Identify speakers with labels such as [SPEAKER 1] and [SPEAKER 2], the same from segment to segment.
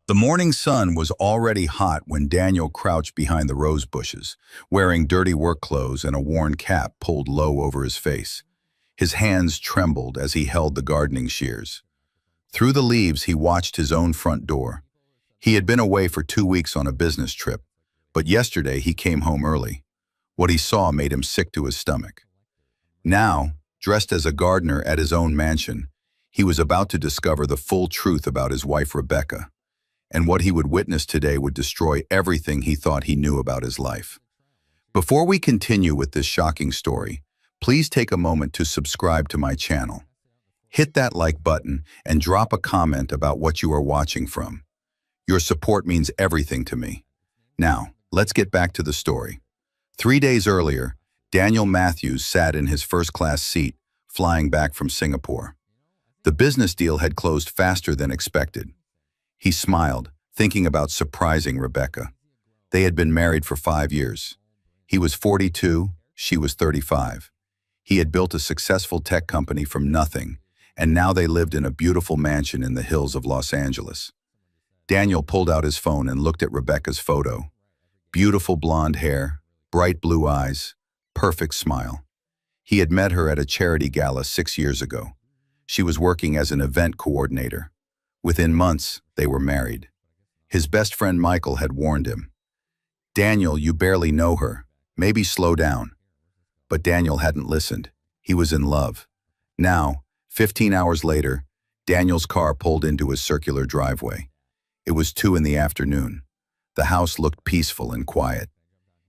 [SPEAKER 1] The morning sun was already hot when Daniel crouched behind the rose bushes, wearing dirty work clothes and a worn cap pulled low over his face. His hands trembled as he held the gardening shears. Through the leaves, he watched his own front door. He had been away for 2 weeks on a business trip, but yesterday he came home early. What he saw made him sick to his stomach. Now, dressed as a gardener at his own mansion, he was about to discover the full truth about his wife Rebecca, and what he would witness today would destroy everything he thought he knew about his life. Before we continue with this shocking story, please take a moment to subscribe to my channel. Hit that like button and drop a comment about what you are watching from. Your support means everything to me. Now, let's get back to the story. 3 days earlier, Daniel Matthews sat in his first-class seat, flying back from Singapore. The business deal had closed faster than expected. He smiled, thinking about surprising Rebecca. They had been married for 5 years. He was 42, she was 35. He had built a successful tech company from nothing, and now they lived in a beautiful mansion in the hills of Los Angeles. Daniel pulled out his phone and looked at Rebecca's photo. Beautiful blonde hair, bright blue eyes, perfect smile. He had met her at a charity gala 6 years ago. She was working as an event coordinator. Within months, they were married. His best friend Michael had warned him, "Daniel, you barely know her. Maybe slow down." But Daniel hadn't listened. He was in love. Now, 15 hours later, Daniel's car pulled into his circular driveway. It was 2 in the afternoon. The house looked peaceful and quiet.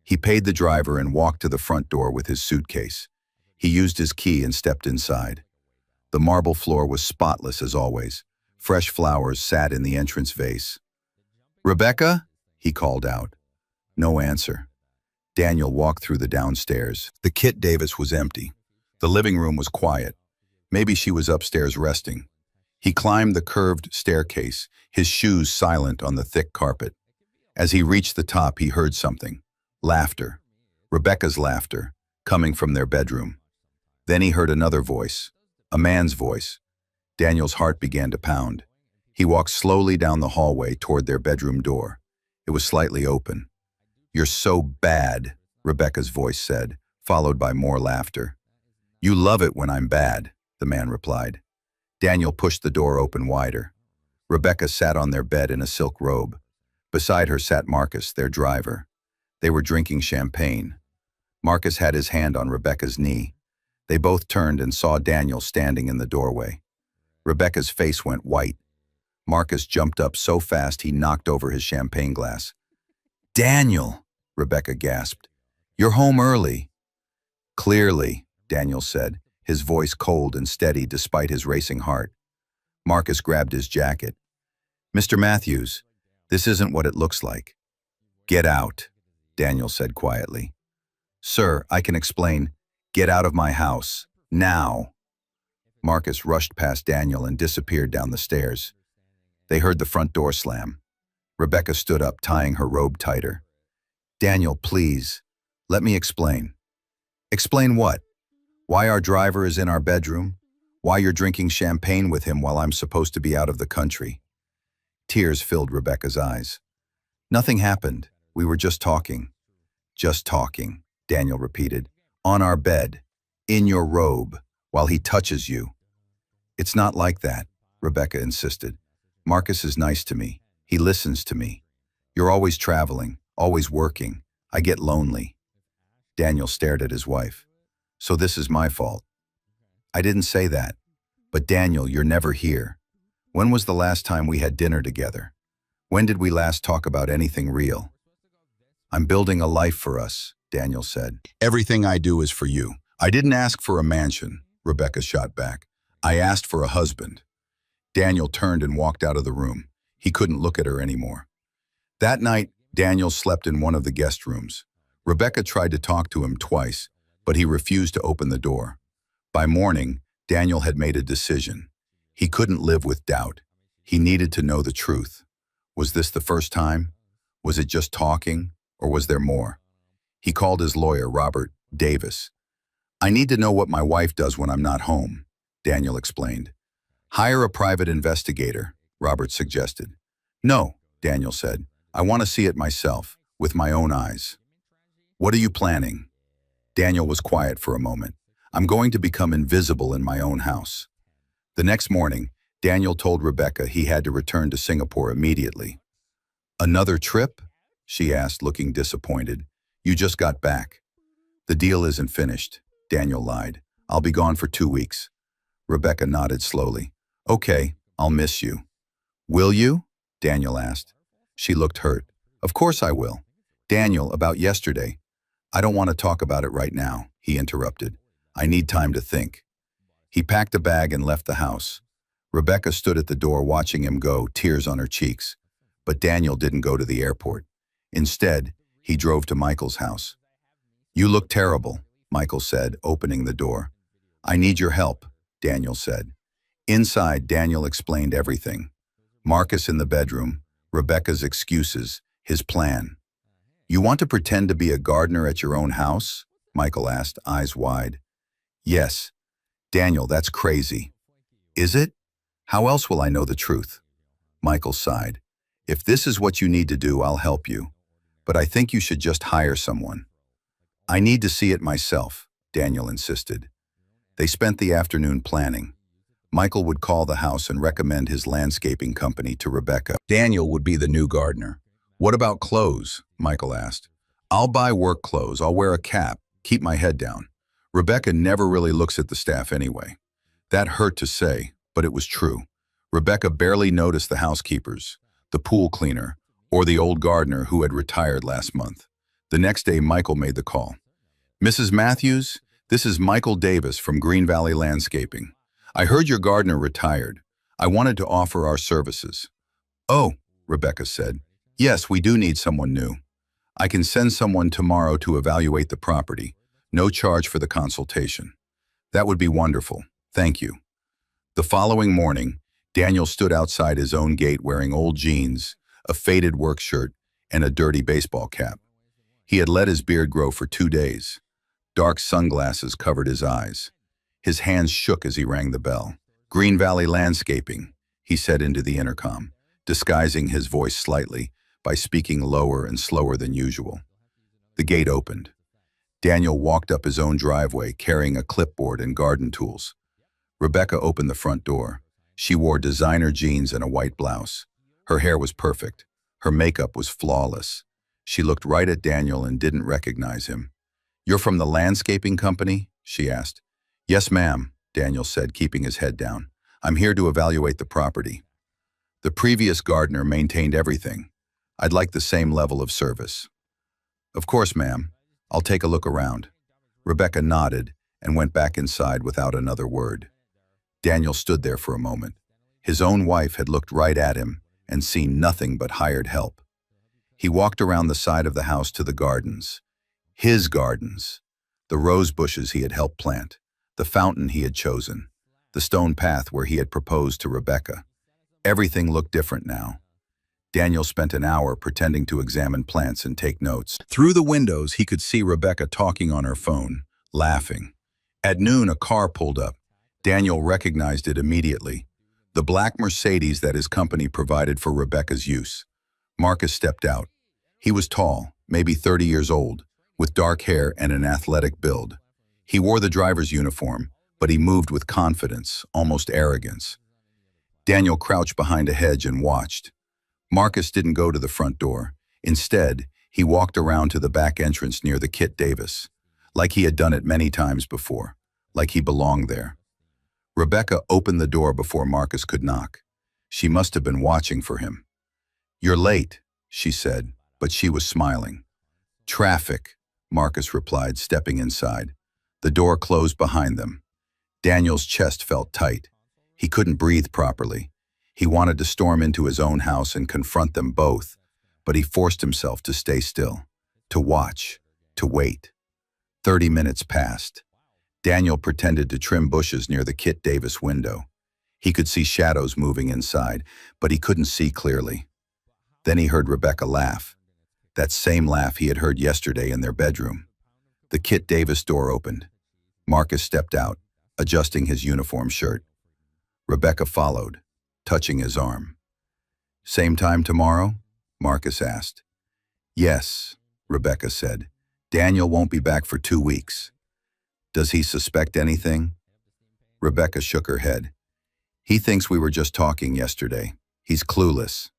[SPEAKER 1] He paid the driver and walked to the front door with his suitcase. He used his key and stepped inside. The marble floor was spotless as always. Fresh flowers sat in the entrance vase. "Rebecca?" he called out. No answer. Daniel walked through the downstairs. The Kit Davis was empty. The living room was quiet. Maybe she was upstairs resting. He climbed the curved staircase, his shoes silent on the thick carpet. As he reached the top, he heard something. Laughter. Rebecca's laughter, coming from their bedroom. Then he heard another voice, a man's voice. Daniel's heart began to pound. He walked slowly down the hallway toward their bedroom door. It was slightly open. "You're so bad," Rebecca's voice said, followed by more laughter. "You love it when I'm bad," the man replied. Daniel pushed the door open wider. Rebecca sat on their bed in a silk robe. Beside her sat Marcus, their driver. They were drinking champagne. Marcus had his hand on Rebecca's knee. They both turned and saw Daniel standing in the doorway. Rebecca's face went white. Marcus jumped up so fast he knocked over his champagne glass. "Daniel," Rebecca gasped. "You're home early." "Clearly," Daniel said, his voice cold and steady despite his racing heart. Marcus grabbed his jacket. "Mr. Matthews, this isn't what it looks like." "Get out," Daniel said quietly. "Sir, I can explain. Get out of my house. Now." Marcus rushed past Daniel and disappeared down the stairs. They heard the front door slam. Rebecca stood up, tying her robe tighter. "Daniel, please, let me explain." "Explain what? Why our driver is in our bedroom? Why you're drinking champagne with him while I'm supposed to be out of the country?" Tears filled Rebecca's eyes. "Nothing happened. We were just talking." "Just talking," Daniel repeated. "On our bed, in your robe, while he touches you." "It's not like that," Rebecca insisted. "Marcus is nice to me. He listens to me. You're always traveling, always working. I get lonely." Daniel stared at his wife. "So this is my fault." "I didn't say that. But Daniel, you're never here. When was the last time we had dinner together? When did we last talk about anything real?" "I'm building a life for us," Daniel said. "Everything I do is for you. I didn't ask for a mansion," Rebecca shot back. "I asked for a husband." Daniel turned and walked out of the room. He couldn't look at her anymore. That night, Daniel slept in one of the guest rooms. Rebecca tried to talk to him twice, but he refused to open the door. By morning, Daniel had made a decision. He couldn't live with doubt. He needed to know the truth. Was this the first time? Was it just talking, or was there more? He called his lawyer, Robert Davis. "I need to know what my wife does when I'm not home," Daniel explained. "Hire a private investigator," Robert suggested. "No, Daniel said. I want to see it myself, with my own eyes. What are you planning? Daniel was quiet for a moment. I'm going to become invisible in my own house. The next morning, Daniel told Rebecca he had to return to Singapore immediately. Another trip? She asked, looking disappointed. You just got back. The deal isn't finished, Daniel lied. I'll be gone for 2 weeks. Rebecca nodded slowly. Okay, I'll miss you. Will you? Daniel asked. She looked hurt. Of course I will. Daniel, about yesterday. I don't want to talk about it right now, he interrupted. I need time to think. He packed a bag and left the house. Rebecca stood at the door watching him go, tears on her cheeks. But Daniel didn't go to the airport. Instead, he drove to Michael's house. You look terrible, Michael said, opening the door. I need your help, Daniel said. Inside, Daniel explained everything. Marcus in the bedroom, Rebecca's excuses, his plan. You want to pretend to be a gardener at your own house? Michael asked, eyes wide. Yes. Daniel, that's crazy. Is it? How else will I know the truth? Michael sighed. If this is what you need to do, I'll help you. But I think you should just hire someone. I need to see it myself, Daniel insisted. They spent the afternoon planning. Michael would call the house and recommend his landscaping company to Rebecca. Daniel would be the new gardener. What about clothes? Michael asked. I'll buy work clothes. I'll wear a cap, keep my head down. Rebecca never really looks at the staff anyway. That hurt to say, but it was true. Rebecca barely noticed the housekeepers, the pool cleaner, or the old gardener who had retired last month. The next day, Michael made the call. Mrs. Matthews, this is Michael Davis from Green Valley Landscaping. I heard your gardener retired. I wanted to offer our services. Oh, Rebecca said. Yes, we do need someone new. I can send someone tomorrow to evaluate the property. No charge for the consultation. That would be wonderful. Thank you. The following morning, Daniel stood outside his own gate wearing old jeans, a faded work shirt, and a dirty baseball cap. He had let his beard grow for 2 days. Dark sunglasses covered his eyes. His hands shook as he rang the bell. Green Valley Landscaping, he said into the intercom, disguising his voice slightly by speaking lower and slower than usual. The gate opened. Daniel walked up his own driveway carrying a clipboard and garden tools. Rebecca opened the front door. She wore designer jeans and a white blouse. Her hair was perfect. Her makeup was flawless. She looked right at Daniel and didn't recognize him. You're from the landscaping company? She asked. Yes, ma'am, Daniel said, keeping his head down. I'm here to evaluate the property. The previous gardener maintained everything. I'd like the same level of service. Of course, ma'am. I'll take a look around. Rebecca nodded and went back inside without another word. Daniel stood there for a moment. His own wife had looked right at him and seen nothing but hired help. He walked around the side of the house to the gardens. His gardens. The rose bushes he had helped plant. The fountain he had chosen. The stone path where he had proposed to Rebecca. Everything looked different now. Daniel spent an hour pretending to examine plants and take notes. Through the windows, he could see Rebecca talking on her phone, laughing. At noon, a car pulled up. Daniel recognized it immediately. The black Mercedes that his company provided for Rebecca's use. Marcus stepped out. He was tall, maybe 30 years old, with dark hair and an athletic build. He wore the driver's uniform, but he moved with confidence, almost arrogance. Daniel crouched behind a hedge and watched. Marcus didn't go to the front door. Instead, he walked around to the back entrance near the Kit Davis, like he had done it many times before, like he belonged there. Rebecca opened the door before Marcus could knock. She must have been watching for him. You're late, she said, but she was smiling. Traffic, Marcus replied, stepping inside. The door closed behind them. Daniel's chest felt tight. He couldn't breathe properly. He wanted to storm into his own house and confront them both, but he forced himself to stay still, to watch, to wait. 30 minutes passed. Daniel pretended to trim bushes near the Kit Davis window. He could see shadows moving inside, but he couldn't see clearly. Then he heard Rebecca laugh. That same laugh he had heard yesterday in their bedroom. The Kit Davis door opened. Marcus stepped out, adjusting his uniform shirt. Rebecca followed, touching his arm. Same time tomorrow? Marcus asked. Yes, Rebecca said. Daniel won't be back for 2 weeks. Does he suspect anything? Rebecca shook her head. He thinks we were just talking yesterday. He's clueless.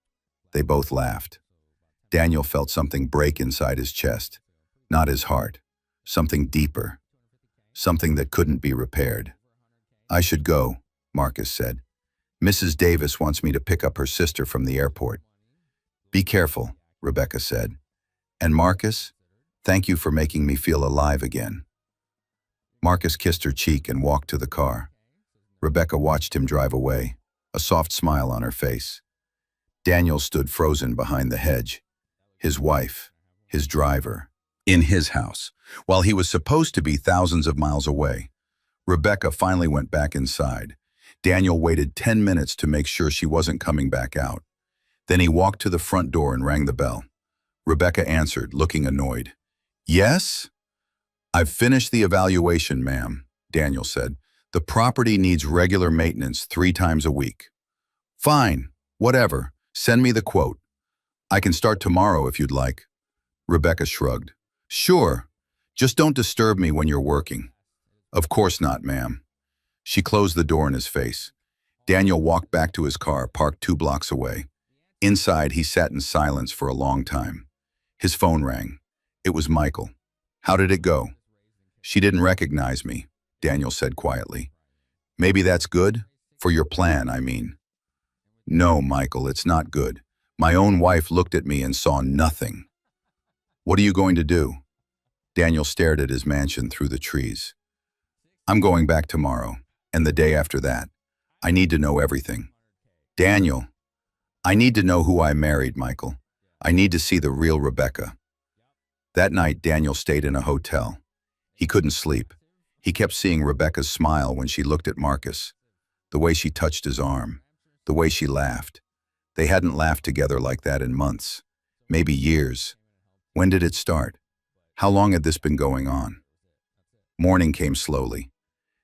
[SPEAKER 1] They both laughed. Daniel felt something break inside his chest, not his heart, something deeper, something that couldn't be repaired. I should go, Marcus said. Mrs. Davis wants me to pick up her sister from the airport. Be careful, Rebecca said. And Marcus, thank you for making me feel alive again. Marcus kissed her cheek and walked to the car. Rebecca watched him drive away, a soft smile on her face. Daniel stood frozen behind the hedge. His wife, his driver, in his house, while he was supposed to be thousands of miles away. Rebecca finally went back inside. Daniel waited 10 minutes to make sure she wasn't coming back out. Then he walked to the front door and rang the bell. Rebecca answered, looking annoyed. Yes? I've finished the evaluation, ma'am, Daniel said. The property needs regular maintenance 3 times a week. Fine, whatever. Send me the quote. I can start tomorrow if you'd like. Rebecca shrugged. Sure, just don't disturb me when you're working. Of course not, ma'am. She closed the door in his face. Daniel walked back to his car, parked 2 blocks away. Inside, he sat in silence for a long time. His phone rang. It was Michael. How did it go? She didn't recognize me, Daniel said quietly. Maybe that's good? For your plan, I mean. No, Michael, it's not good. My own wife looked at me and saw nothing. What are you going to do? Daniel stared at his mansion through the trees. I'm going back tomorrow, and the day after that. I need to know everything. Daniel, I need to know who I married, Michael. I need to see the real Rebecca. That night, Daniel stayed in a hotel. He couldn't sleep. He kept seeing Rebecca's smile when she looked at Marcus, the way she touched his arm, the way she laughed. They hadn't laughed together like that in months, maybe years. When did it start? How long had this been going on? Morning came slowly.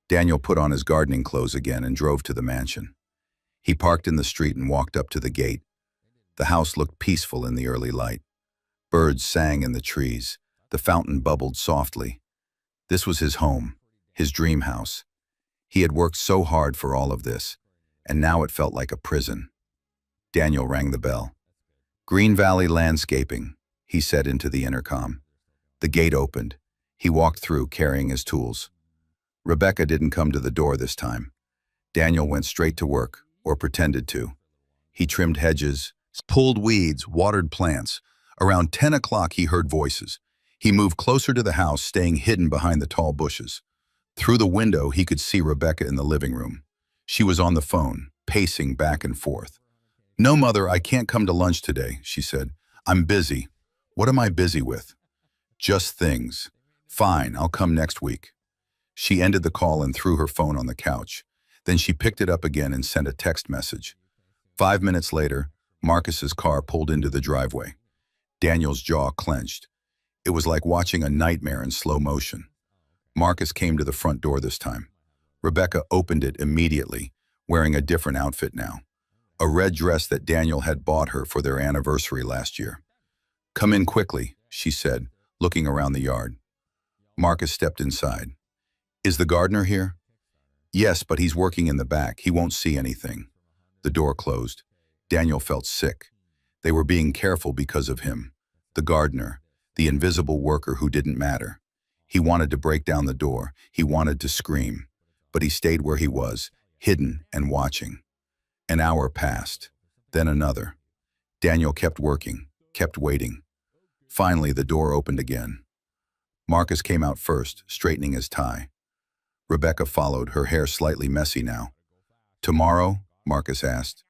[SPEAKER 1] Daniel put on his gardening clothes again and drove to the mansion. He parked in the street and walked up to the gate. The house looked peaceful in the early light. Birds sang in the trees. The fountain bubbled softly. This was his home, his dream house. He had worked so hard for all of this, and now it felt like a prison. Daniel rang the bell. Green Valley Landscaping, he said into the intercom. The gate opened. He walked through, carrying his tools. Rebecca didn't come to the door this time. Daniel went straight to work, or pretended to. He trimmed hedges, pulled weeds, watered plants. Around 10 o'clock he heard voices. He moved closer to the house, staying hidden behind the tall bushes. Through the window he could see Rebecca in the living room. She was on the phone, pacing back and forth. No, Mother, I can't come to lunch today, she said. I'm busy. What am I busy with? Just things. Fine, I'll come next week. She ended the call and threw her phone on the couch. Then she picked it up again and sent a text message. 5 minutes later, Marcus's car pulled into the driveway. Daniel's jaw clenched. It was like watching a nightmare in slow motion. Marcus came to the front door this time. Rebecca opened it immediately, wearing a different outfit now. A red dress that Daniel had bought her for their anniversary last year. Come in quickly, she said, looking around the yard. Marcus stepped inside. Is the gardener here? Yes, but he's working in the back. He won't see anything. The door closed. Daniel felt sick. They were being careful because of him. The gardener, the invisible worker who didn't matter. He wanted to break down the door. He wanted to scream. But he stayed where he was, hidden and watching. An hour passed, then another. Daniel kept working, kept waiting. Finally, the door opened again. Marcus came out first, straightening his tie. Rebecca followed, her hair slightly messy now. Tomorrow? Marcus asked.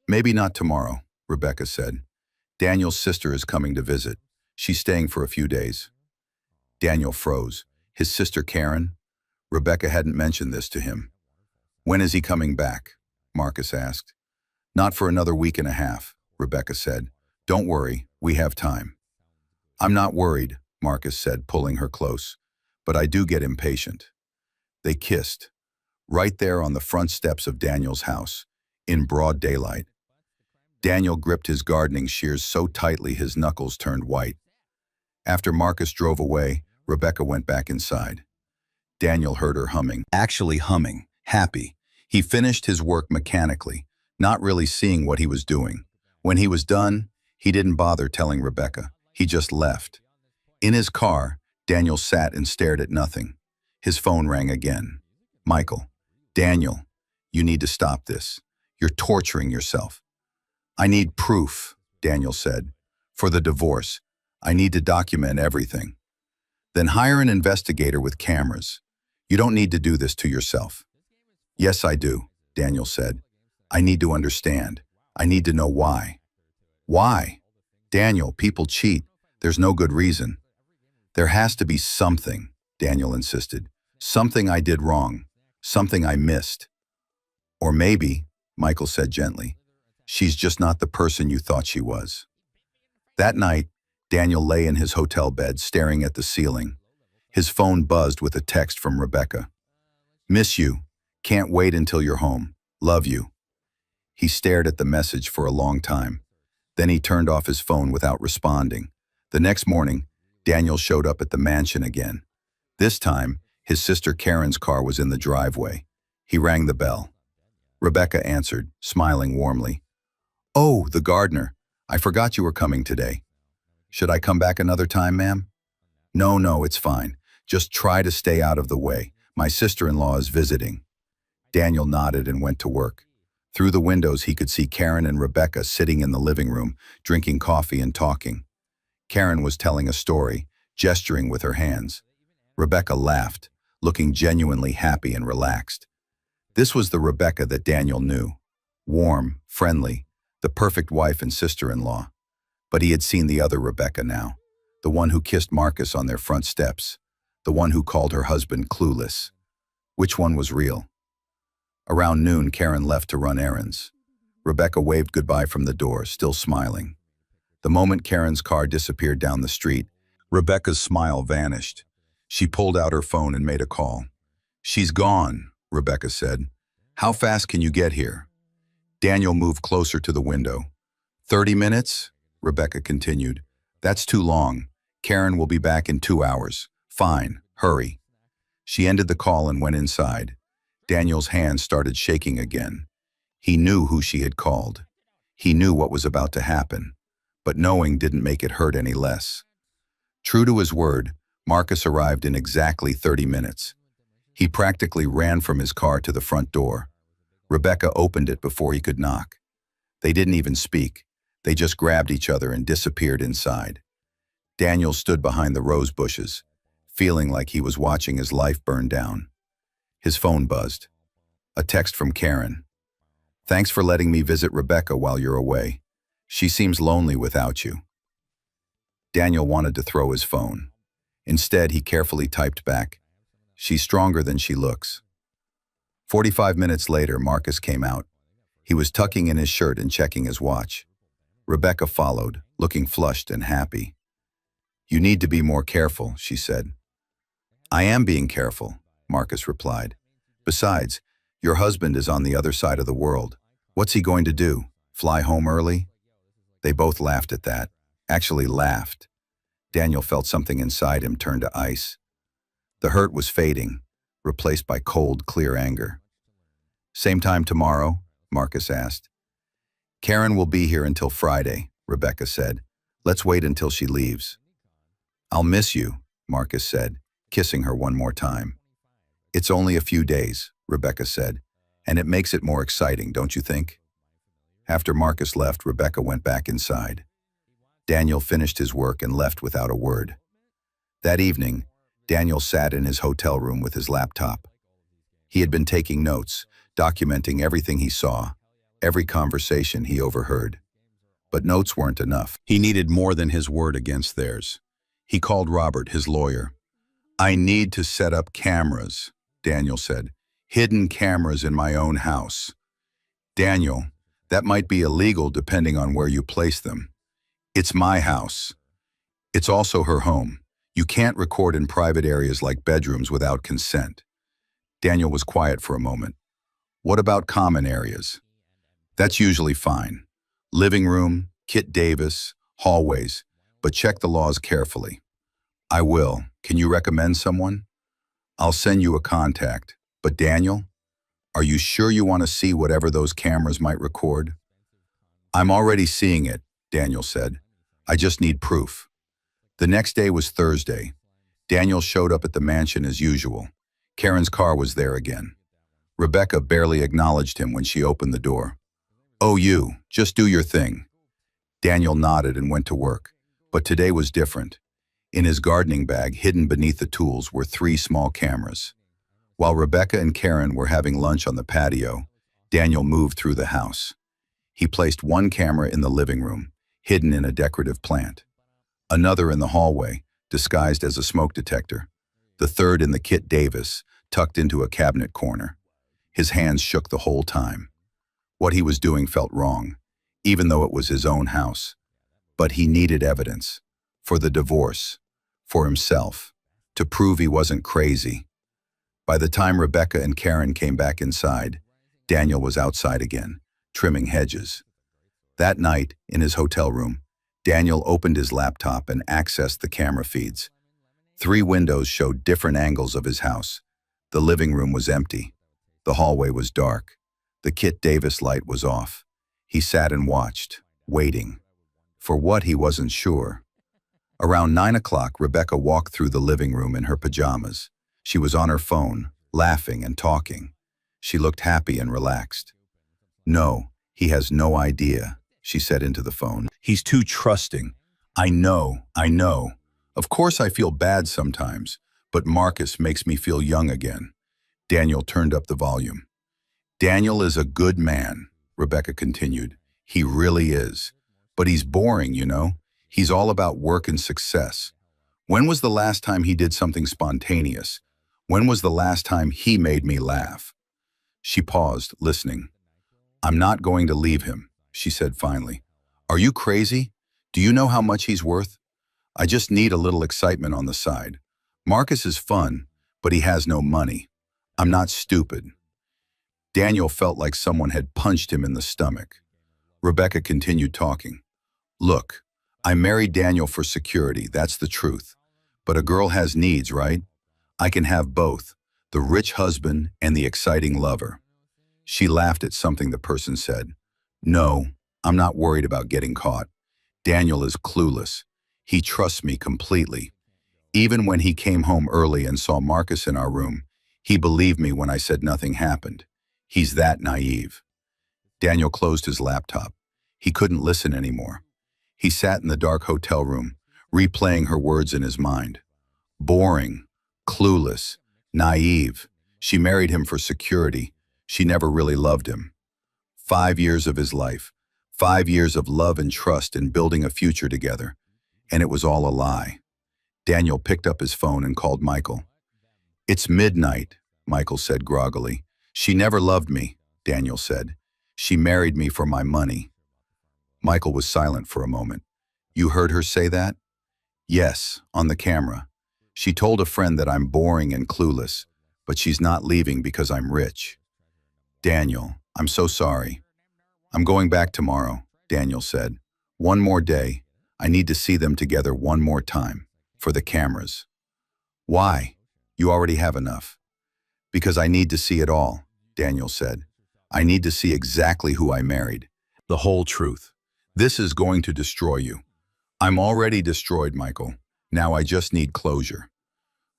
[SPEAKER 1] Maybe not tomorrow, Rebecca said. Daniel's sister is coming to visit. She's staying for a few days. Daniel froze. His sister Karen? Rebecca hadn't mentioned this to him. When is he coming back? Marcus asked. Not for another week and a half, Rebecca said. Don't worry, we have time. I'm not worried, Marcus said, pulling her close. But I do get impatient. They kissed, right there on the front steps of Daniel's house, in broad daylight. Daniel gripped his gardening shears so tightly his knuckles turned white. After Marcus drove away, Rebecca went back inside. Daniel heard her humming, actually humming, happy. He finished his work mechanically, not really seeing what he was doing. When he was done, he didn't bother telling Rebecca. He just left. In his car, Daniel sat and stared at nothing. His phone rang again. Michael. Daniel, you need to stop this. You're torturing yourself. I need proof, Daniel said. For the divorce, I need to document everything. Then hire an investigator with cameras. You don't need to do this to yourself. Yes, I do, Daniel said. I need to understand. I need to know why. Why? Daniel, people cheat. There's no good reason. There has to be something, Daniel insisted. Something I did wrong. Something I missed. Or maybe, Michael said gently, she's just not the person you thought she was. That night, Daniel lay in his hotel bed staring at the ceiling. His phone buzzed with a text from Rebecca. Miss you. Can't wait until you're home. Love you. He stared at the message for a long time. Then he turned off his phone without responding. The next morning, Daniel showed up at the mansion again. This time, his sister Karen's car was in the driveway. He rang the bell. Rebecca answered, smiling warmly. Oh, the gardener. I forgot you were coming today. Should I come back another time, ma'am? No, it's fine. Just try to stay out of the way. My sister-in-law is visiting. Daniel nodded and went to work. Through the windows, he could see Karen and Rebecca sitting in the living room, drinking coffee and talking. Karen was telling a story, gesturing with her hands. Rebecca laughed, looking genuinely happy and relaxed. This was the Rebecca that Daniel knew. Warm, friendly, the perfect wife and sister-in-law. But he had seen the other Rebecca now, the one who kissed Marcus on their front steps, the one who called her husband clueless. Which one was real? Around noon, Karen left to run errands. Rebecca waved goodbye from the door, still smiling. The moment Karen's car disappeared down the street, Rebecca's smile vanished. She pulled out her phone and made a call. She's gone, Rebecca said. How fast can you get here? Daniel moved closer to the window. 30 minutes? Rebecca continued. That's too long. Karen will be back in 2 hours. Fine, hurry. She ended the call and went inside. Daniel's hands started shaking again. He knew who she had called. He knew what was about to happen, but knowing didn't make it hurt any less. True to his word, Marcus arrived in exactly 30 minutes. He practically ran from his car to the front door. Rebecca opened it before he could knock. They didn't even speak. They just grabbed each other and disappeared inside. Daniel stood behind the rose bushes, feeling like he was watching his life burn down. His phone buzzed. A text from Karen. Thanks for letting me visit Rebecca while you're away. She seems lonely without you. Daniel wanted to throw his phone. Instead, he carefully typed back, she's stronger than she looks. 45 minutes later, Marcus came out. He was tucking in his shirt and checking his watch. Rebecca followed, looking flushed and happy. You need to be more careful, she said. I am being careful, Marcus replied. Besides, your husband is on the other side of the world. What's he going to do? Fly home early? They both laughed at that. Actually laughed. Daniel felt something inside him turn to ice. The hurt was fading, replaced by cold, clear anger. Same time tomorrow? Marcus asked. Karen will be here until Friday, Rebecca said. Let's wait until she leaves. I'll miss you, Marcus said, kissing her one more time. It's only a few days, Rebecca said, and it makes it more exciting, don't you think? After Marcus left, Rebecca went back inside. Daniel finished his work and left without a word. That evening, Daniel sat in his hotel room with his laptop. He had been taking notes, documenting everything he saw, every conversation he overheard. But notes weren't enough. He needed more than his word against theirs. He called Robert, his lawyer. I need to set up cameras, Daniel said. Hidden cameras in my own house. Daniel, that might be illegal depending on where you place them. It's my house. It's also her home. You can't record in private areas like bedrooms without consent. Daniel was quiet for a moment. What about common areas? That's usually fine. Living room, Kit Davis, hallways, but check the laws carefully. I will. Can you recommend someone? I'll send you a contact. But Daniel, are you sure you want to see whatever those cameras might record? I'm already seeing it, Daniel said. I just need proof. The next day was Thursday. Daniel showed up at the mansion as usual. Karen's car was there again. Rebecca barely acknowledged him when she opened the door. Oh, you, just do your thing. Daniel nodded and went to work. But today was different. In his gardening bag, hidden beneath the tools, were 3 small cameras. While Rebecca and Karen were having lunch on the patio, Daniel moved through the house. He placed 1 camera in the living room, hidden in a decorative plant. Another in the hallway, disguised as a smoke detector. The third in the Kit Davis, tucked into a cabinet corner. His hands shook the whole time. What he was doing felt wrong, even though it was his own house. But he needed evidence. For the divorce. For himself. To prove he wasn't crazy. By the time Rebecca and Karen came back inside, Daniel was outside again, trimming hedges. That night, in his hotel room, Daniel opened his laptop and accessed the camera feeds. 3 windows showed different angles of his house. The living room was empty. The hallway was dark. The Kit Davis light was off. He sat and watched, waiting. For what, he wasn't sure. Around 9 o'clock, Rebecca walked through the living room in her pajamas. She was on her phone, laughing and talking. She looked happy and relaxed. No, he has no idea, she said into the phone. He's too trusting. I know. Of course I feel bad sometimes, but Marcus makes me feel young again. Daniel turned up the volume. Daniel is a good man, Rebecca continued. He really is. But he's boring, you know. He's all about work and success. When was the last time he did something spontaneous? When was the last time he made me laugh? She paused, listening. I'm not going to leave him, she said finally. Are you crazy? Do you know how much he's worth? I just need a little excitement on the side. Marcus is fun, but he has no money. I'm not stupid. Daniel felt like someone had punched him in the stomach. Rebecca continued talking. Look, I married Daniel for security, that's the truth. But a girl has needs, right? I can have both, the rich husband and the exciting lover. She laughed at something the person said. No, I'm not worried about getting caught. Daniel is clueless. He trusts me completely. Even when he came home early and saw Marcus in our room, he believed me when I said nothing happened. He's that naive. Daniel closed his laptop. He couldn't listen anymore. He sat in the dark hotel room, replaying her words in his mind. Boring, clueless, naive. She married him for security. She never really loved him. 5 years of his life, 5 years of love and trust in building a future together. And it was all a lie. Daniel picked up his phone and called Michael. It's midnight, Michael said groggily. She never loved me, Daniel said. She married me for my money. Michael was silent for a moment. You heard her say that? Yes, on the camera. She told a friend that I'm boring and clueless, but she's not leaving because I'm rich. Daniel, I'm so sorry. I'm going back tomorrow, Daniel said. One more day. I need to see them together one more time. For the cameras. Why? You already have enough. Because I need to see it all, Daniel said. I need to see exactly who I married. The whole truth. This is going to destroy you. I'm already destroyed, Michael. Now I just need closure.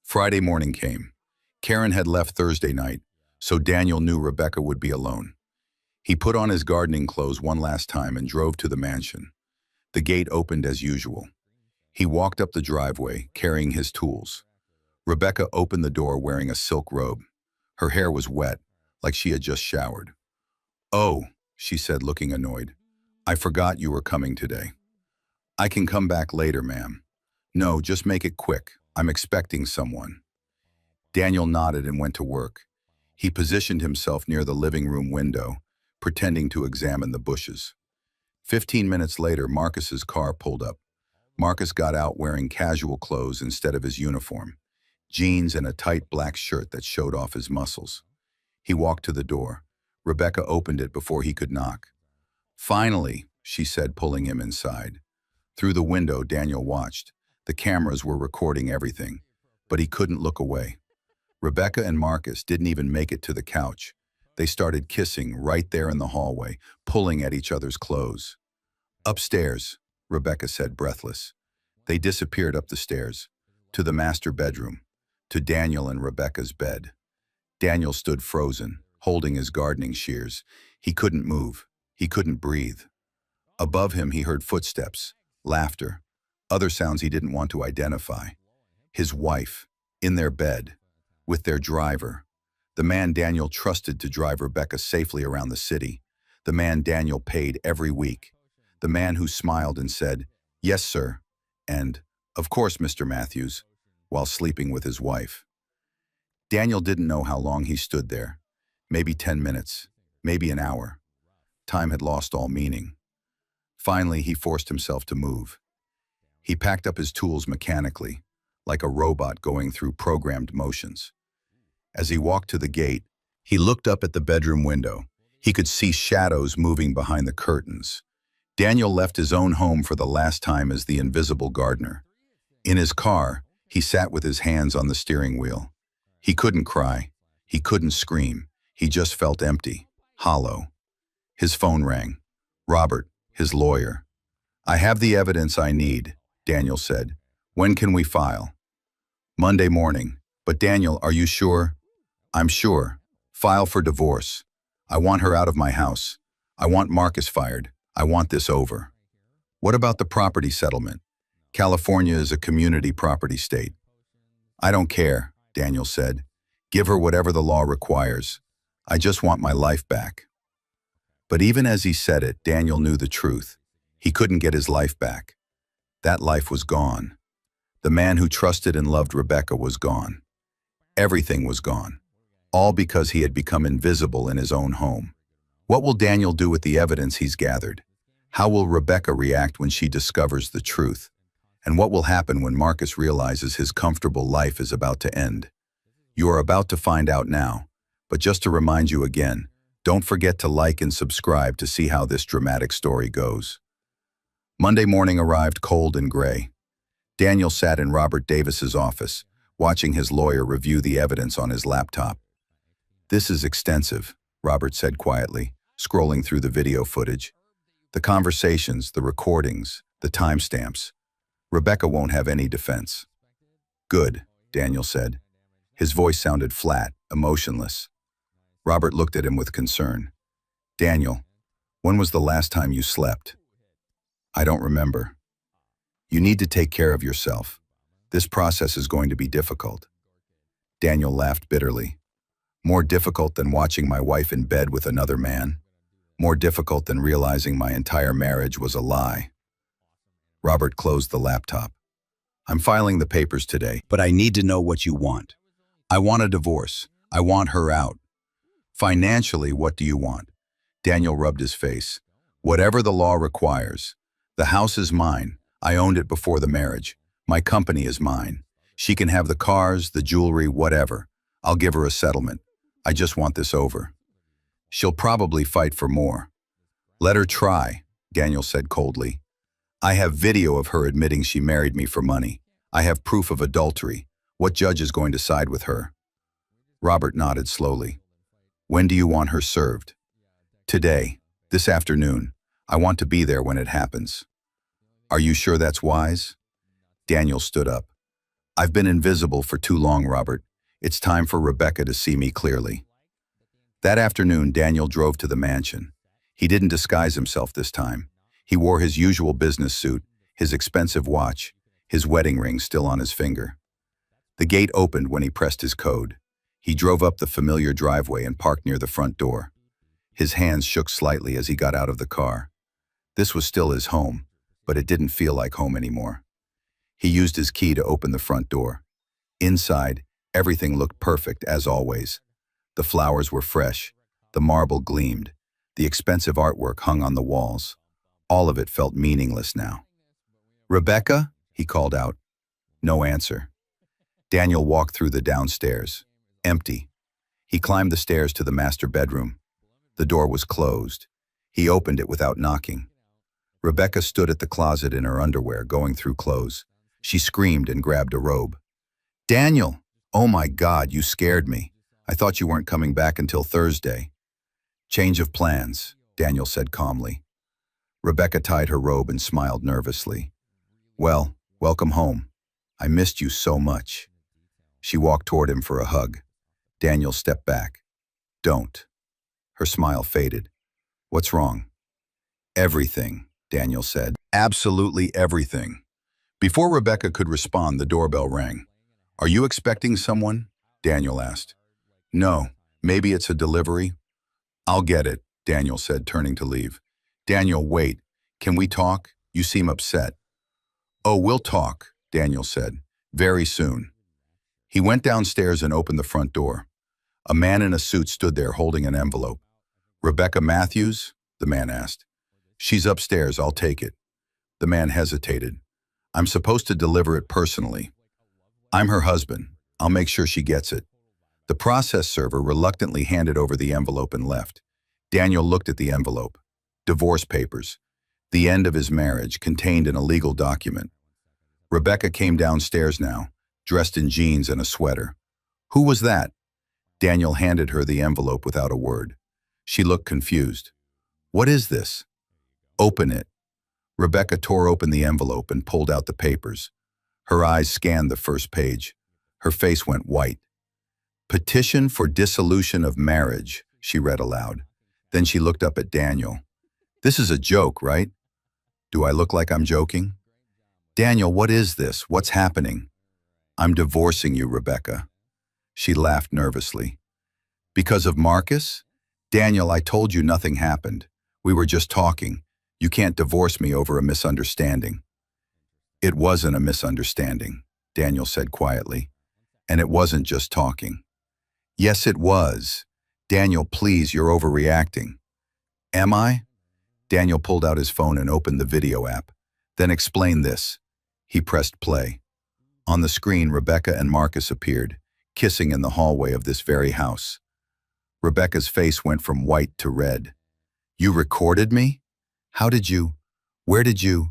[SPEAKER 1] Friday morning came. Karen had left Thursday night, so Daniel knew Rebecca would be alone. He put on his gardening clothes one last time and drove to the mansion. The gate opened as usual. He walked up the driveway, carrying his tools. Rebecca opened the door wearing a silk robe. Her hair was wet, like she had just showered. Oh, she said, looking annoyed. I forgot you were coming today. I can come back later, ma'am. No, just make it quick. I'm expecting someone. Daniel nodded and went to work. He positioned himself near the living room window, pretending to examine the bushes. 15 minutes later, Marcus's car pulled up. Marcus got out wearing casual clothes instead of his uniform, jeans and a tight black shirt that showed off his muscles. He walked to the door. Rebecca opened it before he could knock. Finally, she said, pulling him inside. Through the window, Daniel watched. The cameras were recording everything, but he couldn't look away. Rebecca and Marcus didn't even make it to the couch. They started kissing right there in the hallway, pulling at each other's clothes. Upstairs, Rebecca said, breathless. They disappeared up the stairs, to the master bedroom, to Daniel and Rebecca's bed. Daniel stood frozen, holding his gardening shears. He couldn't move. He couldn't breathe. Above him, he heard footsteps, laughter, other sounds he didn't want to identify. His wife, in their bed, with their driver, the man Daniel trusted to drive Rebecca safely around the city, the man Daniel paid every week, the man who smiled and said, "Yes, sir," and, "Of course, Mr. Matthews," while sleeping with his wife. Daniel didn't know how long he stood there. Maybe 10 minutes, maybe an hour. Time had lost all meaning. Finally, he forced himself to move. He packed up his tools mechanically, like a robot going through programmed motions. As he walked to the gate, he looked up at the bedroom window. He could see shadows moving behind the curtains. Daniel left his own home for the last time as the invisible gardener. In his car, he sat with his hands on the steering wheel. He couldn't cry. He couldn't scream. He just felt empty, hollow. His phone rang. Robert, his lawyer. "I have the evidence I need," Daniel said. "When can we file?" "Monday morning. But Daniel, are you sure?" "I'm sure. File for divorce. I want her out of my house. I want Marcus fired. I want this over." "What about the property settlement? California is a community property state." "I don't care," Daniel said. "Give her whatever the law requires. I just want my life back." But even as he said it, Daniel knew the truth. He couldn't get his life back. That life was gone. The man who trusted and loved Rebecca was gone. Everything was gone. All because he had become invisible in his own home. What will Daniel do with the evidence he's gathered? How will Rebecca react when she discovers the truth? And what will happen when Marcus realizes his comfortable life is about to end? You are about to find out now. But just to remind you again, don't forget to like and subscribe to see how this dramatic story goes. Monday morning arrived cold and gray. Daniel sat in Robert Davis's office, watching his lawyer review the evidence on his laptop. "This is extensive," Robert said quietly, scrolling through the video footage. "The conversations, the recordings, the timestamps. Rebecca won't have any defense." "Good," Daniel said. His voice sounded flat, emotionless. Robert looked at him with concern. "Daniel, when was the last time you slept?" "I don't remember." "You need to take care of yourself. This process is going to be difficult." Daniel laughed bitterly. "More difficult than watching my wife in bed with another man. More difficult than realizing my entire marriage was a lie." Robert closed the laptop. "I'm filing the papers today, but I need to know what you want." "I want a divorce. I want her out." "Financially, what do you want?" Daniel rubbed his face. "Whatever the law requires. The house is mine. I owned it before the marriage. My company is mine. She can have the cars, the jewelry, whatever. I'll give her a settlement. I just want this over." "She'll probably fight for more." "Let her try," Daniel said coldly. "I have video of her admitting she married me for money. I have proof of adultery. What judge is going to side with her?" Robert nodded slowly. "When do you want her served?" "Today. This afternoon. I want to be there when it happens." "Are you sure that's wise?" Daniel stood up. "I've been invisible for too long, Robert. It's time for Rebecca to see me clearly." That afternoon, Daniel drove to the mansion. He didn't disguise himself this time. He wore his usual business suit, his expensive watch, his wedding ring still on his finger. The gate opened when he pressed his code. He drove up the familiar driveway and parked near the front door. His hands shook slightly as he got out of the car. This was still his home, but it didn't feel like home anymore. He used his key to open the front door. Inside, everything looked perfect, as always. The flowers were fresh. The marble gleamed. The expensive artwork hung on the walls. All of it felt meaningless now. "Rebecca?" he called out. No answer. Daniel walked through the downstairs. Empty. He climbed the stairs to the master bedroom. The door was closed. He opened it without knocking. Rebecca stood at the closet in her underwear, going through clothes. She screamed and grabbed a robe. Daniel! Oh my God, you scared me. I thought you weren't coming back until Thursday. Change of plans, Daniel said calmly. Rebecca tied her robe and smiled nervously. Well, welcome home. I missed you so much. She walked toward him for a hug. Daniel stepped back. Don't. Her smile faded. What's wrong? Everything, Daniel said. Absolutely everything. Before Rebecca could respond, the doorbell rang. Are you expecting someone? Daniel asked. No, maybe it's a delivery. I'll get it, Daniel said, turning to leave. Daniel, wait. Can we talk? You seem upset. Oh, we'll talk, Daniel said. Very soon. He went downstairs and opened the front door. A man in a suit stood there holding an envelope. Rebecca Matthews? The man asked. She's upstairs, I'll take it. The man hesitated. I'm supposed to deliver it personally. I'm her husband. I'll make sure she gets it. The process server reluctantly handed over the envelope and left. Daniel looked at the envelope. Divorce papers. The end of his marriage, contained in a legal document. Rebecca came downstairs now, dressed in jeans and a sweater. Who was that? Daniel handed her the envelope without a word. She looked confused. What is this? Open it. Rebecca tore open the envelope and pulled out the papers. Her eyes scanned the first page. Her face went white. Petition for dissolution of marriage, she read aloud. Then she looked up at Daniel. This is a joke, right? Do I look like I'm joking? Daniel, what is this? What's happening? I'm divorcing you, Rebecca. She laughed nervously. Because of Marcus? Daniel, I told you nothing happened. We were just talking. You can't divorce me over a misunderstanding. It wasn't a misunderstanding, Daniel said quietly. And it wasn't just talking. Yes, it was. Daniel, please, you're overreacting. Am I? Daniel pulled out his phone and opened the video app. Then explain this. He pressed play. On the screen, Rebecca and Marcus appeared, kissing in the hallway of this very house. Rebecca's face went from white to red. You recorded me? How did you? Where did you?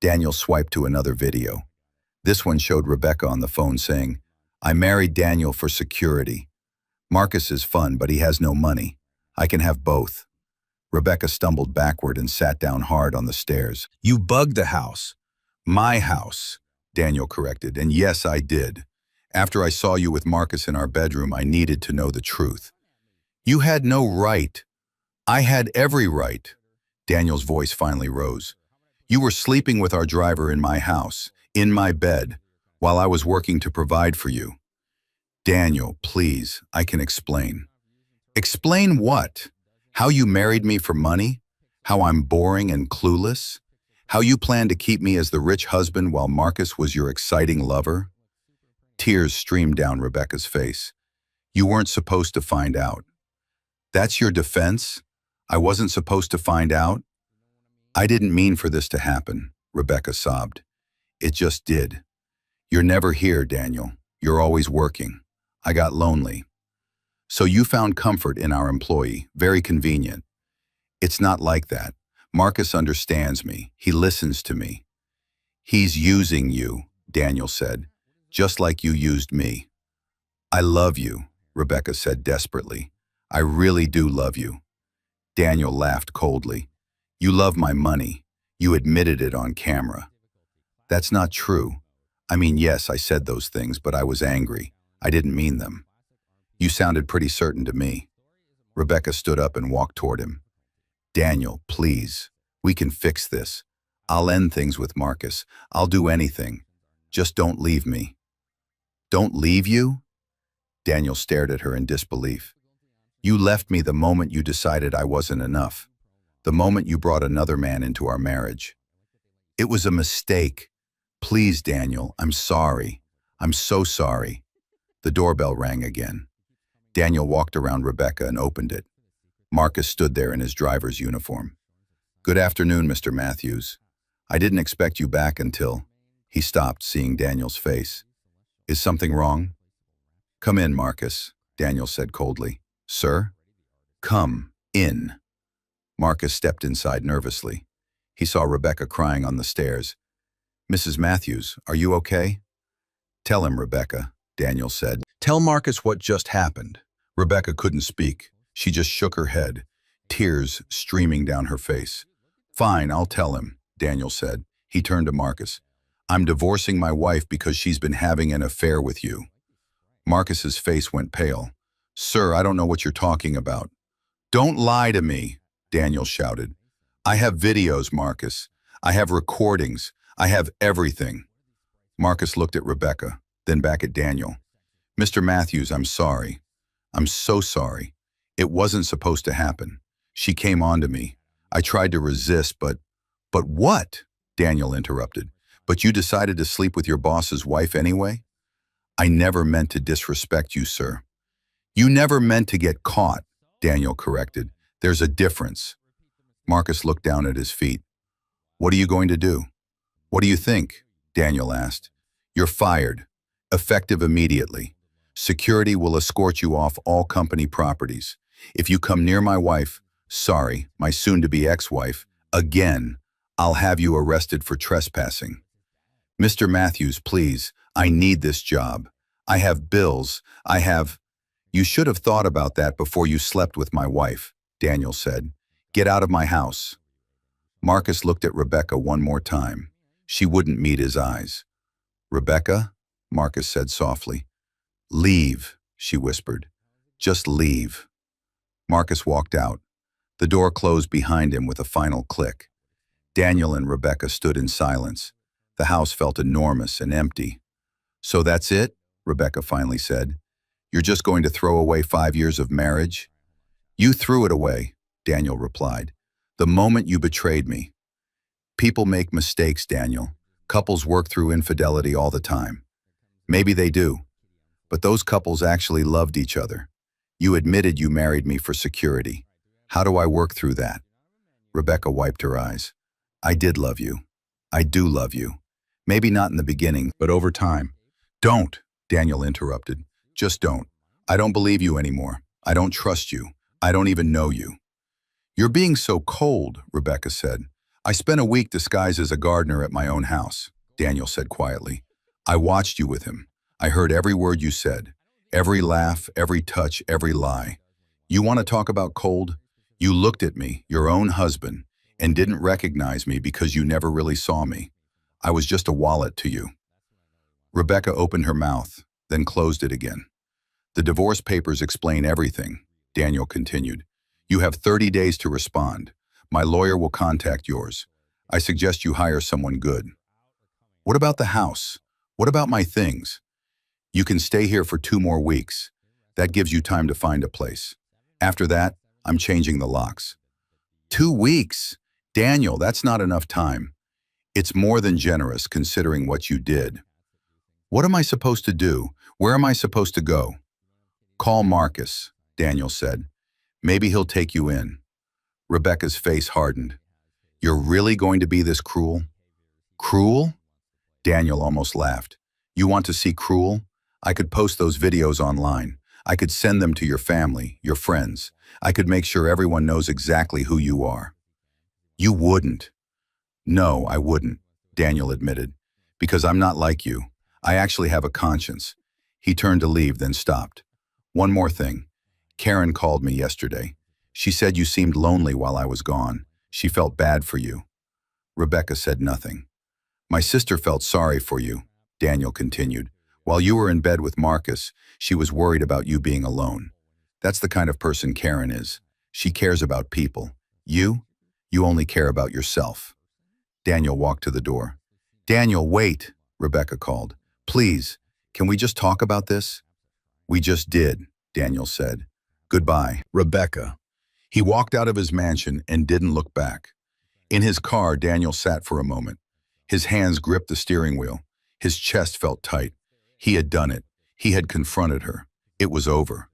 [SPEAKER 1] Daniel swiped to another video. This one showed Rebecca on the phone saying, I married Daniel for security. Marcus is fun, but he has no money. I can have both. Rebecca stumbled backward and sat down hard on the stairs. You bugged the house. My house, Daniel corrected, and yes, I did. After I saw you with Marcus in our bedroom, I needed to know the truth. You had no right. I had every right. Daniel's voice finally rose. You were sleeping with our driver in my house, in my bed, while I was working to provide for you. Daniel, please, I can explain. Explain what? How you married me for money? How I'm boring and clueless? How you plan to keep me as the rich husband while Marcus was your exciting lover? Tears streamed down Rebecca's face. You weren't supposed to find out. That's your defense? I wasn't supposed to find out? I didn't mean for this to happen, Rebecca sobbed. It just did. You're never here, Daniel. You're always working. I got lonely. So you found comfort in our employee. Very convenient. It's not like that. Marcus understands me. He listens to me. He's using you, Daniel said, just like you used me. I love you, Rebecca said desperately. I really do love you. Daniel laughed coldly. You love my money. You admitted it on camera. That's not true. I mean, yes, I said those things, but I was angry. I didn't mean them. You sounded pretty certain to me. Rebecca stood up and walked toward him. Daniel, please. We can fix this. I'll end things with Marcus. I'll do anything. Just don't leave me. Don't leave you? Daniel stared at her in disbelief. You left me the moment you decided I wasn't enough. The moment you brought another man into our marriage. It was a mistake. Please, Daniel, I'm sorry. I'm so sorry. The doorbell rang again. Daniel walked around Rebecca and opened it. Marcus stood there in his driver's uniform. Good afternoon, Mr. Matthews. I didn't expect you back until... He stopped, seeing Daniel's face. Is something wrong? Come in, Marcus, Daniel said coldly. Sir? Come in. Marcus stepped inside nervously. He saw Rebecca crying on the stairs. "Mrs. Matthews, are you okay?" "Tell him, Rebecca," Daniel said. "Tell Marcus what just happened." Rebecca couldn't speak. She just shook her head, tears streaming down her face. "Fine, I'll tell him," Daniel said. He turned to Marcus. "I'm divorcing my wife because she's been having an affair with you." Marcus's face went pale. "Sir, I don't know what you're talking about." "Don't lie to me," Daniel shouted. "I have videos, Marcus. I have recordings. I have everything." Marcus looked at Rebecca, then back at Daniel. "Mr. Matthews, I'm sorry. I'm so sorry. It wasn't supposed to happen. She came on to me. I tried to resist, but..." "But what?" Daniel interrupted. "But you decided to sleep with your boss's wife anyway?" "I never meant to disrespect you, sir." "You never meant to get caught," Daniel corrected. "There's a difference." Marcus looked down at his feet. "What are you going to do?" "What do you think?" Daniel asked. "You're fired. Effective immediately. Security will escort you off all company properties. If you come near my wife, sorry, my soon-to-be ex-wife, again, I'll have you arrested for trespassing." "Mr. Matthews, please, I need this job. I have bills. I have..." "You should have thought about that before you slept with my wife," Daniel said. "Get out of my house." Marcus looked at Rebecca one more time. She wouldn't meet his eyes. "Rebecca," Marcus said softly. "Leave," she whispered. "Just leave." Marcus walked out. The door closed behind him with a final click. Daniel and Rebecca stood in silence. The house felt enormous and empty. "So that's it?" Rebecca finally said. "You're just going to throw away 5 years of marriage?" "You threw it away," Daniel replied. "The moment you betrayed me." "People make mistakes, Daniel. Couples work through infidelity all the time." "Maybe they do. But those couples actually loved each other. You admitted you married me for security. How do I work through that?" Rebecca wiped her eyes. "I did love you. I do love you. Maybe not in the beginning, but over time." "Don't," Daniel interrupted. "Just don't. I don't believe you anymore. I don't trust you. I don't even know you." "You're being so cold," Rebecca said. "I spent a week disguised as a gardener at my own house," Daniel said quietly. "I watched you with him. I heard every word you said. Every laugh, every touch, every lie. You want to talk about cold? You looked at me, your own husband, and didn't recognize me because you never really saw me. I was just a wallet to you." Rebecca opened her mouth, then closed it again. "The divorce papers explain everything," Daniel continued. "You have 30 days to respond. My lawyer will contact yours. I suggest you hire someone good." "What about the house? What about my things?" "You can stay here for 2 more weeks. That gives you time to find a place. After that, I'm changing the locks." 2 weeks? Daniel, that's not enough time. "It's more than generous considering what you did." "What am I supposed to do? Where am I supposed to go?" "Call Marcus," Daniel said. "Maybe he'll take you in." Rebecca's face hardened. "You're really going to be this cruel?" "Cruel?" Daniel almost laughed. "You want to see cruel? I could post those videos online. I could send them to your family, your friends. I could make sure everyone knows exactly who you are." "You wouldn't." "No, I wouldn't," Daniel admitted. "Because I'm not like you. I actually have a conscience." He turned to leave, then stopped. "One more thing. Karen called me yesterday. She said you seemed lonely while I was gone. She felt bad for you." Rebecca said nothing. "My sister felt sorry for you," Daniel continued. "While you were in bed with Marcus, she was worried about you being alone. That's the kind of person Karen is. She cares about people. You only care about yourself." Daniel walked to the door. "Daniel, wait," Rebecca called. "Please, can we just talk about this?" "We just did," Daniel said. "Goodbye, Rebecca." He walked out of his mansion and didn't look back. In his car, Daniel sat for a moment. His hands gripped the steering wheel. His chest felt tight. He had done it. He had confronted her. It was over.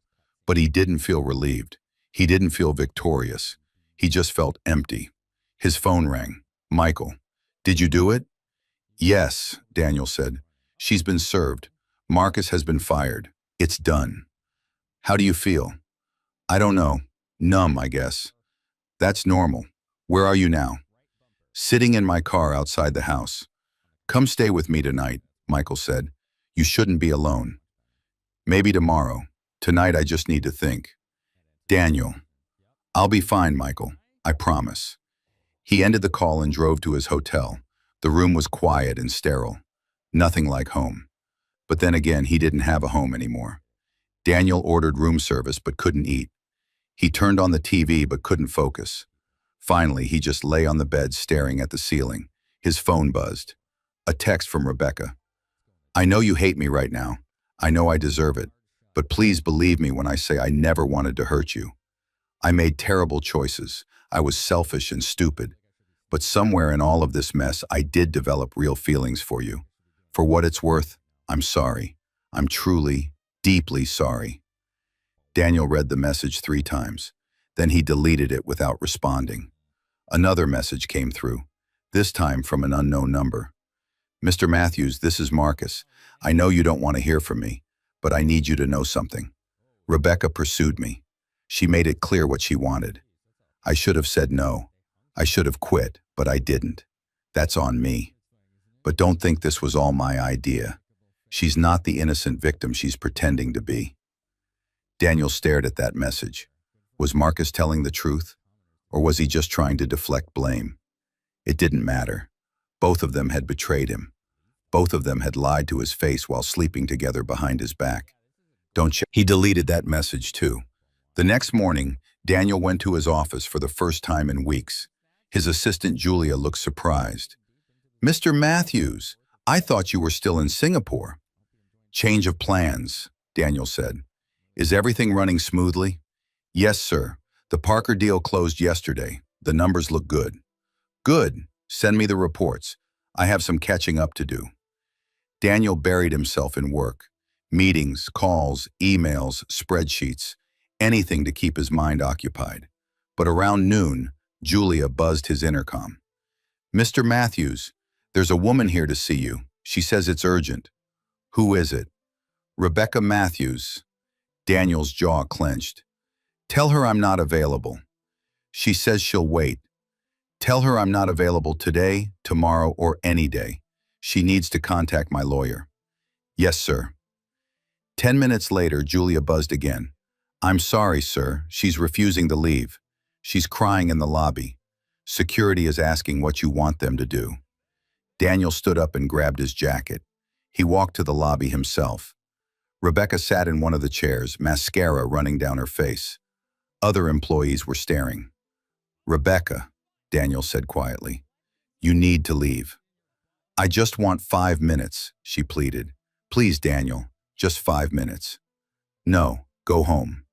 [SPEAKER 1] But he didn't feel relieved. He didn't feel victorious. He just felt empty. His phone rang. "Michael, did you do it?" "Yes," Daniel said. "She's been served. Marcus has been fired. It's done." "How do you feel?" "I don't know. Numb, I guess." "That's normal. Where are you now?" Sitting in my car outside the house. Come stay with me tonight, Michael said. You shouldn't be alone. Maybe tomorrow. Tonight I just need to think. Daniel. I'll be fine, Michael. I promise. He ended the call and drove to his hotel. The room was quiet and sterile. Nothing like home. But then again, he didn't have a home anymore. Daniel ordered room service but couldn't eat. He turned on the TV but couldn't focus. Finally, he just lay on the bed staring at the ceiling. His phone buzzed. A text from Rebecca. I know you hate me right now. I know I deserve it. But please believe me when I say I never wanted to hurt you. I made terrible choices. I was selfish and stupid. But somewhere in all of this mess, I did develop real feelings for you. For what it's worth, I'm sorry. I'm truly, deeply sorry. Daniel read the message 3 times. Then he deleted it without responding. Another message came through, this time from an unknown number. Mr. Matthews, this is Marcus. I know you don't want to hear from me, but I need you to know something. Rebecca pursued me. She made it clear what she wanted. I should have said no. I should have quit, but I didn't. That's on me. But don't think this was all my idea. She's not the innocent victim she's pretending to be. Daniel stared at that message. Was Marcus telling the truth? Or was he just trying to deflect blame? It didn't matter. Both of them had betrayed him. Both of them had lied to his face while sleeping together behind his back. He deleted that message too. The next morning, Daniel went to his office for the first time in weeks. His assistant Julia looked surprised. Mr. Matthews, I thought you were still in Singapore. Change of plans, Daniel said. Is everything running smoothly? Yes, sir. The Parker deal closed yesterday. The numbers look good. Good. Send me the reports. I have some catching up to do. Daniel buried himself in work. Meetings, calls, emails, spreadsheets, anything to keep his mind occupied. But around noon, Julia buzzed his intercom. Mr. Matthews, there's a woman here to see you. She says it's urgent. Who is it? Rebecca Matthews. Daniel's jaw clenched. Tell her I'm not available. She says she'll wait. Tell her I'm not available today, tomorrow, or any day. She needs to contact my lawyer. Yes, sir. 10 minutes later, Julia buzzed again. I'm sorry, sir. She's refusing to leave. She's crying in the lobby. Security is asking what you want them to do. Daniel stood up and grabbed his jacket. He walked to the lobby himself. Rebecca sat in one of the chairs, mascara running down her face. Other employees were staring. Rebecca, Daniel said quietly, you need to leave. I just want 5 minutes, she pleaded. Please, Daniel, just 5 minutes. No, go home.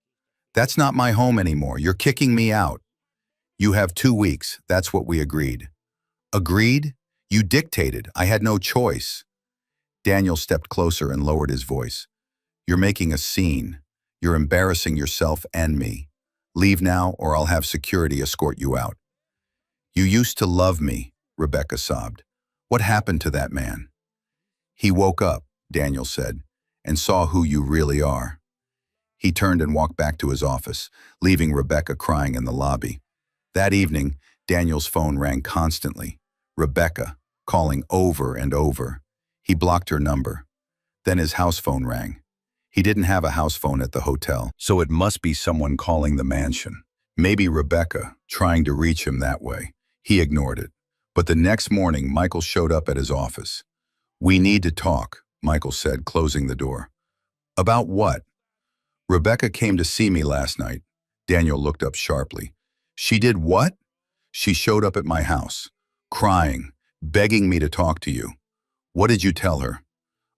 [SPEAKER 1] That's not my home anymore. You're kicking me out. You have 2 weeks. That's what we agreed. Agreed? You dictated. I had no choice. Daniel stepped closer and lowered his voice. You're making a scene. You're embarrassing yourself and me. Leave now or I'll have security escort you out. You used to love me, Rebecca sobbed. What happened to that man? He woke up, Daniel said, and saw who you really are. He turned and walked back to his office, leaving Rebecca crying in the lobby. That evening, Daniel's phone rang constantly. Rebecca, calling over and over. He blocked her number. Then his house phone rang. He didn't have a house phone at the hotel, so it must be someone calling the mansion. Maybe Rebecca, trying to reach him that way. He ignored it. But the next morning, Michael showed up at his office. We need to talk, Michael said, closing the door. About what? Rebecca came to see me last night. Daniel looked up sharply. She did what? She showed up at my house, crying, begging me to talk to you. What did you tell her?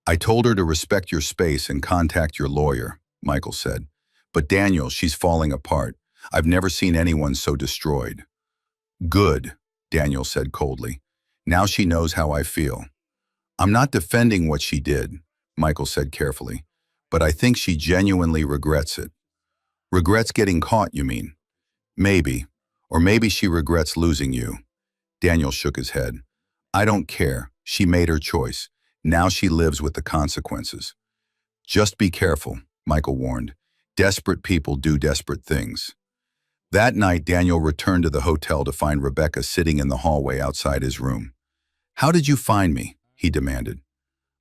[SPEAKER 1] I told her to respect your space and contact your lawyer, Michael said. But Daniel, she's falling apart. I've never seen anyone so destroyed. Good, Daniel said coldly. Now she knows how I feel. I'm not defending what she did, Michael said carefully, but I think she genuinely regrets it. Regrets getting caught, you mean? Maybe. Or maybe she regrets losing you. Daniel shook his head. I don't care. She made her choice. Now she lives with the consequences. Just be careful, Michael warned. Desperate people do desperate things. That night, Daniel returned to the hotel to find Rebecca sitting in the hallway outside his room. "How did you find me?" he demanded.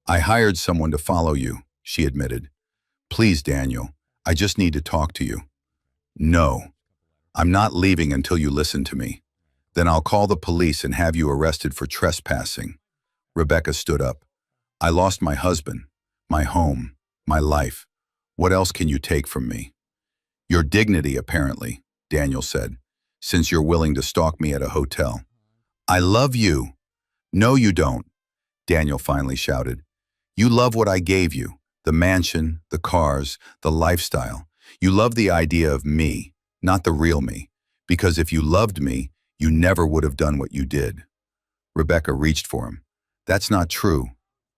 [SPEAKER 1] "I hired someone to follow you," she admitted. "Please, Daniel, I just need to talk to you." "No, I'm not leaving until you listen to me. Then I'll call the police and have you arrested for trespassing." Rebecca stood up. "I lost my husband, my home, my life. What else can you take from me?" "Your dignity, apparently," Daniel said, "since you're willing to stalk me at a hotel." "I love you." "No, you don't," Daniel finally shouted. "You love what I gave you, the mansion, the cars, the lifestyle. You love the idea of me, not the real me, because if you loved me, you never would have done what you did." Rebecca reached for him. "That's not true."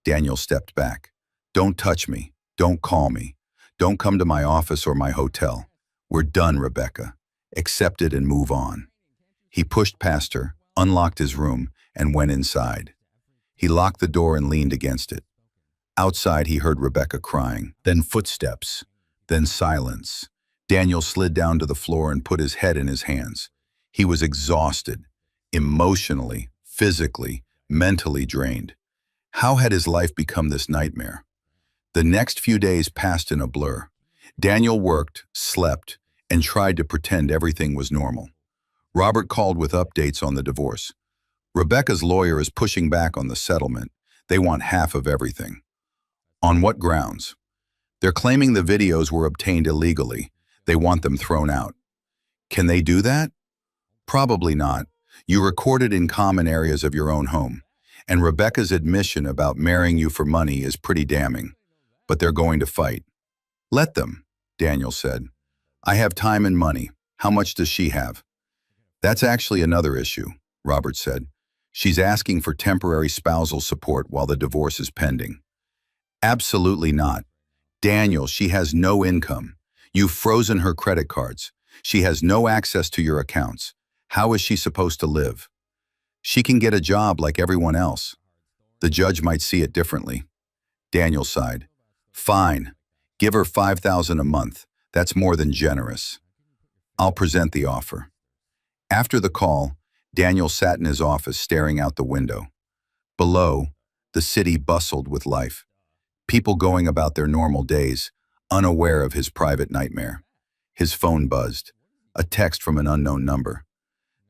[SPEAKER 1] Daniel stepped back. "Don't touch me. Don't call me. Don't come to my office or my hotel. We're done, Rebecca. Accept it and move on." He pushed past her, unlocked his room, and went inside. He locked the door and leaned against it. Outside, he heard Rebecca crying, then footsteps, then silence. Daniel slid down to the floor and put his head in his hands. He was exhausted, emotionally, physically, mentally drained. How had his life become this nightmare? The next few days passed in a blur. Daniel worked, slept, and tried to pretend everything was normal. Robert called with updates on the divorce. Rebecca's lawyer is pushing back on the settlement. They want half of everything. On what grounds? They're claiming the videos were obtained illegally. They want them thrown out. Can they do that? Probably not. You recorded in common areas of your own home. And Rebecca's admission about marrying you for money is pretty damning. But they're going to fight. "Let them," Daniel said. "I have time and money. How much does she have?" "That's actually another issue," Robert said. "She's asking for temporary spousal support while the divorce is pending." "Absolutely not. Daniel, she has no income. You've frozen her credit cards. She has no access to your accounts. How is she supposed to live?" "She can get a job like everyone else." "The judge might see it differently." Daniel sighed. "Fine. Give her $5,000 a month. That's more than generous. I'll present the offer." After the call, Daniel sat in his office staring out the window. Below, the city bustled with life. People going about their normal days, unaware of his private nightmare. His phone buzzed. A text from an unknown number.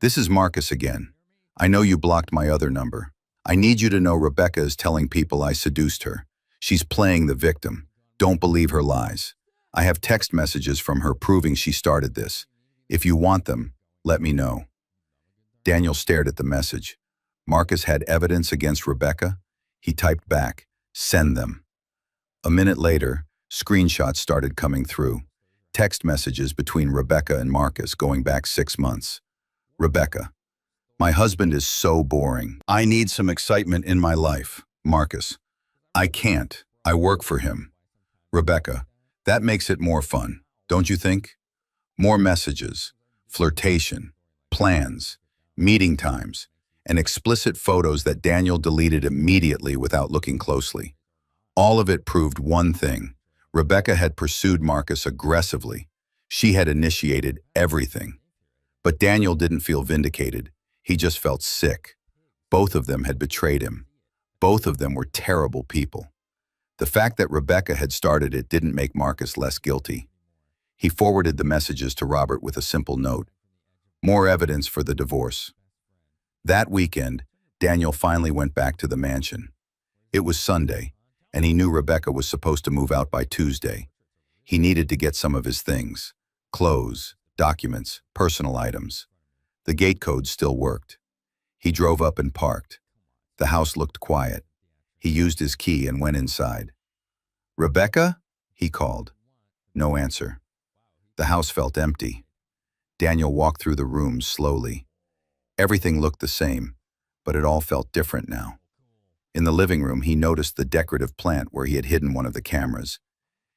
[SPEAKER 1] "This is Marcus again. I know you blocked my other number. I need you to know Rebecca is telling people I seduced her. She's playing the victim. Don't believe her lies. I have text messages from her proving she started this. If you want them, let me know." Daniel stared at the message. Marcus had evidence against Rebecca? He typed back, "Send them." A minute later, screenshots started coming through. Text messages between Rebecca and Marcus going back 6 months. Rebecca: "My husband is so boring. I need some excitement in my life." Marcus: "I can't. I work for him." Rebecca: "That makes it more fun, don't you think?" More messages, flirtation, plans, meeting times, and explicit photos that Daniel deleted immediately without looking closely. All of it proved one thing. Rebecca had pursued Marcus aggressively. She had initiated everything. But Daniel didn't feel vindicated. He just felt sick. Both of them had betrayed him. Both of them were terrible people. The fact that Rebecca had started it didn't make Marcus less guilty. He forwarded the messages to Robert with a simple note. More evidence for the divorce. That weekend, Daniel finally went back to the mansion. It was Sunday, and he knew Rebecca was supposed to move out by Tuesday. He needed to get some of his things: clothes, documents, personal items. The gate code still worked. He drove up and parked. The house looked quiet. He used his key and went inside. "Rebecca?" he called. No answer. The house felt empty. Daniel walked through the rooms slowly. Everything looked the same, but it all felt different now. In the living room, he noticed the decorative plant where he had hidden one of the cameras.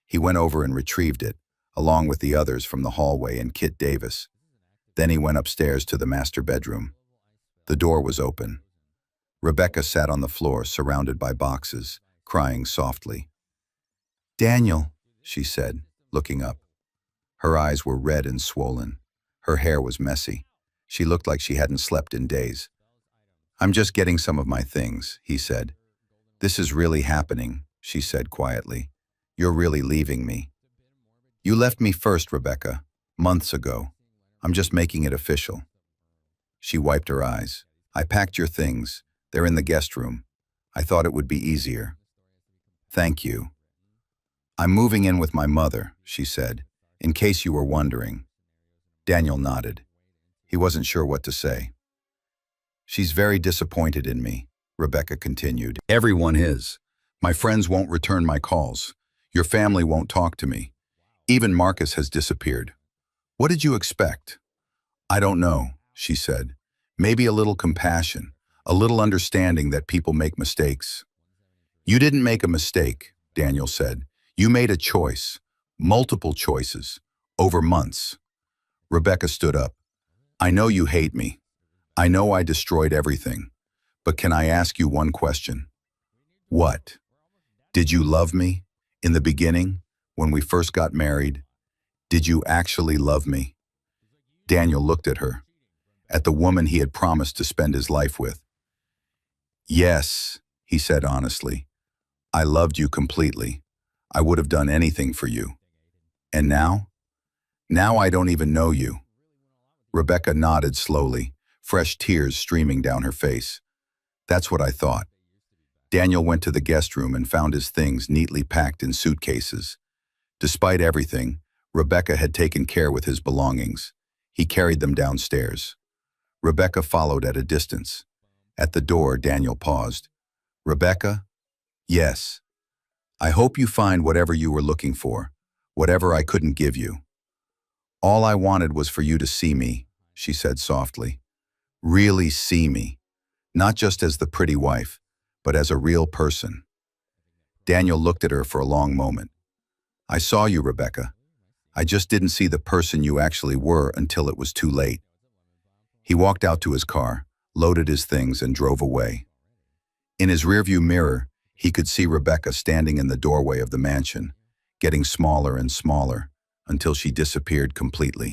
[SPEAKER 1] He went over and retrieved it, along with the others from the hallway and Kit Davis. Then he went upstairs to the master bedroom. The door was open. Rebecca sat on the floor, surrounded by boxes, crying softly. "Daniel," she said, looking up. Her eyes were red and swollen. Her hair was messy. She looked like she hadn't slept in days. "I'm just getting some of my things," he said. "This is really happening," she said quietly. "You're really leaving me." "You left me first, Rebecca, months ago. I'm just making it official." She wiped her eyes. "I packed your things. They're in the guest room. I thought it would be easier." "Thank you." "I'm moving in with my mother," she said, "in case you were wondering." Daniel nodded. He wasn't sure what to say. "She's very disappointed in me," Rebecca continued. "Everyone is. My friends won't return my calls. Your family won't talk to me. Even Marcus has disappeared. What did you expect?" "I don't know," she said. "Maybe a little compassion, a little understanding that people make mistakes." "You didn't make a mistake," Daniel said. "You made a choice, multiple choices, over months." Rebecca stood up. "I know you hate me. I know I destroyed everything. But can I ask you one question?" "What?" "Did you love me? In the beginning, when we first got married? Did you actually love me?" Daniel looked at her, at the woman he had promised to spend his life with. "Yes," he said honestly. "I loved you completely. I would have done anything for you. And now? Now I don't even know you." Rebecca nodded slowly, fresh tears streaming down her face. "That's what I thought." Daniel went to the guest room and found his things neatly packed in suitcases. Despite everything, Rebecca had taken care with his belongings. He carried them downstairs. Rebecca followed at a distance. At the door, Daniel paused. "Rebecca?" "Yes." "I hope you find whatever you were looking for, whatever I couldn't give you." "All I wanted was for you to see me," she said softly. "Really see me, not just as the pretty wife, but as a real person." Daniel looked at her for a long moment. "I saw you, Rebecca. I just didn't see the person you actually were until it was too late." He walked out to his car, loaded his things, and drove away. In his rearview mirror, he could see Rebecca standing in the doorway of the mansion, getting smaller and smaller, until she disappeared completely.